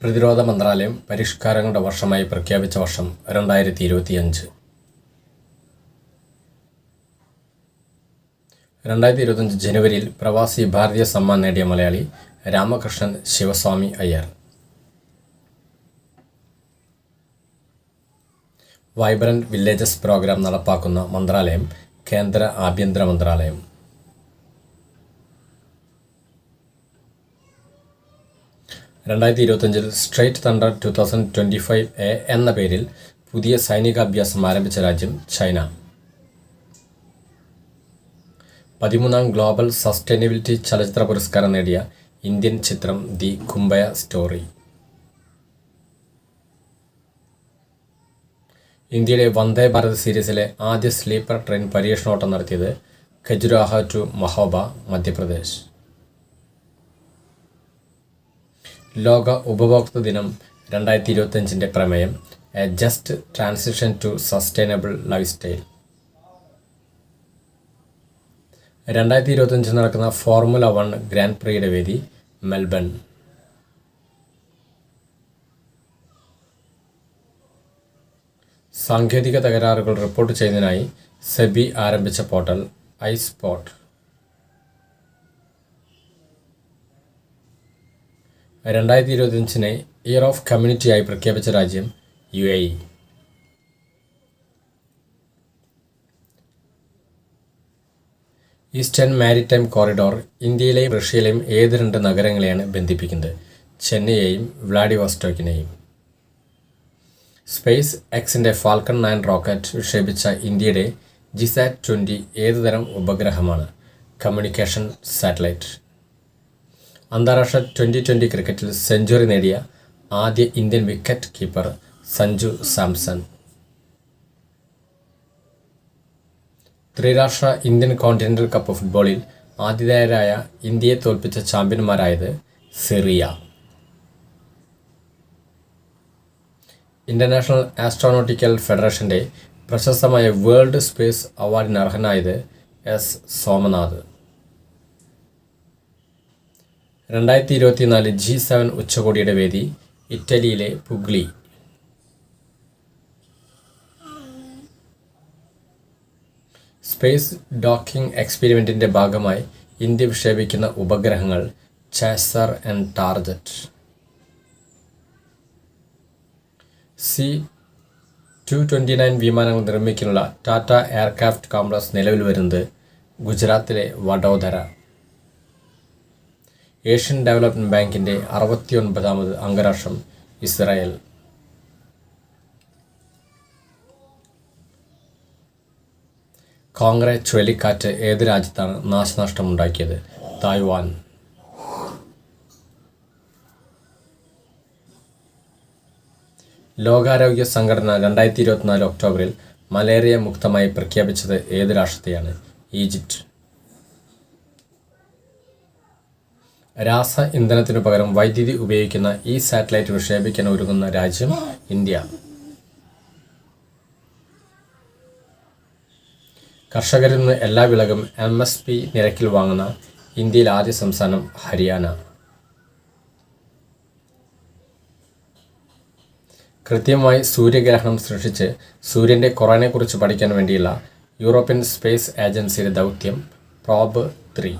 പ്രതിരോധ മന്ത്രാലയം പരിഷ്കാരങ്ങളുടെ വർഷമായി പ്രഖ്യാപിച്ച വർഷം 2025. 2025 ജനുവരിയിൽ പ്രവാസി ഭാരതീയ സമ്മാൻ നേടിയ Malayali Ramakrishnan Sivaswamy Iyer. Vibrant villages programme നടപ്പാക്കുന്ന മന്ത്രാലയം കേന്ദ്ര ആഭ്യന്തര മന്ത്രാലയം. 2025 സ്ട്രൈറ്റ് തണ്ടർ 2025A എന്ന പേരിൽ പുതിയ സൈനികാഭ്യാസം ആരംഭിച്ച രാജ്യം ചൈന. 13ാം ഗ്ലോബൽ സസ്റ്റൈനബിലിറ്റി ചലച്ചിത്ര പുരസ്കാരം നേടിയ ഇന്ത്യൻ ചിത്രം ദി കുംബയ സ്റ്റോറി. ഇന്ത്യയുടെ വന്ദേ ഭാരത് സീരീസിലെ ആദ്യ സ്ലീപ്പർ ട്രെയിൻ പരീക്ഷണോട്ടം നടത്തിയത് ഖജുരാഹോ ടു മഹോബ, മധ്യപ്രദേശ്. ലോക ഉപഭോക്തൃ ദിനം 2025 പ്രമേയം a just transition to sustainable lifestyle. 2025 നടക്കുന്ന ഫോർമുല 1 ഗ്രാൻഡ് പ്രിയുടെ വേദി മെൽബൺ. സാങ്കേതിക തകരാറുകൾ റിപ്പോർട്ട് ചെയ്യുന്നതിനായി സെബി ആരംഭിച്ച പോർട്ടൽ ഐസ്പോട്ട്. 2025 ഇയർ ഓഫ് കമ്മ്യൂണിറ്റിയായി പ്രഖ്യാപിച്ച രാജ്യം UAE. ഈസ്റ്റേൺ മാരിടൈം കോറിഡോർ ഇന്ത്യയിലെയും റഷ്യയിലെയും ഏത് 2 നഗരങ്ങളെയാണ് ബന്ധിപ്പിക്കുന്നത്? ചെന്നൈയെയും വ്ളാഡിവോസ്റ്റോക്കിനെയും. സ്പേസ് എക്സിൻ്റെ ഫാൽക്കൺ 9 റോക്കറ്റ് വിക്ഷേപിച്ച ഇന്ത്യയുടെ GSAT-20 ഏത് തരം ഉപഗ്രഹമാണ്? Communication satellite. അന്താരാഷ്ട്ര 2020 ക്രിക്കറ്റിൽ സെഞ്ചുറി നേടിയ ആദ്യ Indian wicket keeper Sanju Samson. ത്രിരാഷ്ട്ര ഇന്ത്യൻ കോണ്ടിനെൻ്റൽ കപ്പ് ഫുട്ബോളിൽ ആതിഥേയരായ ഇന്ത്യയെ തോൽപ്പിച്ച ചാമ്പ്യന്മാരായത് സിറിയ. ഇൻ്റർനാഷണൽ ആസ്ട്രോനോട്ടിക്കൽ ഫെഡറേഷൻ്റെ പ്രശസ്തമായ വേൾഡ് സ്പേസ് അവാർഡിന് അർഹനായത് S. സോമനാഥ്. 2024 G7 ഉച്ചകോടിയുടെ വേദി ഇറ്റലിയിലെ പുഗ്ലി. സ്പേസ് ഡോക്കിംഗ് എക്സ്പെരിമെൻറ്റിൻ്റെ ഭാഗമായി ഇന്ത്യ വിക്ഷേപിക്കുന്ന ഉപഗ്രഹങ്ങൾ ചാസർ ആൻഡ് ടാർജറ്റ്. C-229 വിമാനങ്ങൾ നിർമ്മിക്കാനുള്ള ടാറ്റ എയർക്രാഫ്റ്റ് കോംപ്ലക്സ് നിലവിൽ വരുന്നത് ഗുജറാത്തിലെ വഡോദര. ഏഷ്യൻ ഡെവലപ്മെൻറ്റ് ബാങ്കിൻ്റെ 69ാമത് അംഗരാഷ്ട്രം ഇസ്രായേൽ. കോങ്ക്രെ ചുഴലിക്കാറ്റ് ഏത് രാജ്യത്താണ് നാശനഷ്ടമുണ്ടാക്കിയത്? തായ്വാൻ. ലോകാരോഗ്യ സംഘടന 2024 ഒക്ടോബറിൽ മലേറിയ മുക്തമായി പ്രഖ്യാപിച്ചത് ഏത് രാഷ്ട്രത്തെയാണ്? ഈജിപ്റ്റ്. രാസ ഇന്ധനത്തിനു പകരം വൈദ്യുതി ഉപയോഗിക്കുന്ന ഈ സാറ്റലൈറ്റ് വിക്ഷേപിക്കാൻ ഒരുങ്ങുന്ന രാജ്യം ഇന്ത്യ. കർഷകരിൽ നിന്ന് എല്ലാ വിളകളും MSP നിരക്കിൽ വാങ്ങുന്ന ഇന്ത്യയിലെ ആദ്യ സംസ്ഥാനം ഹരിയാന. കൃത്യമായി സൂര്യഗ്രഹണം സൃഷ്ടിച്ച് സൂര്യൻ്റെ കുറവിനെക്കുറിച്ച് പഠിക്കാൻ വേണ്ടിയുള്ള യൂറോപ്യൻ സ്പേസ് ഏജൻസിയുടെ ദൗത്യം പ്രോബ് 3.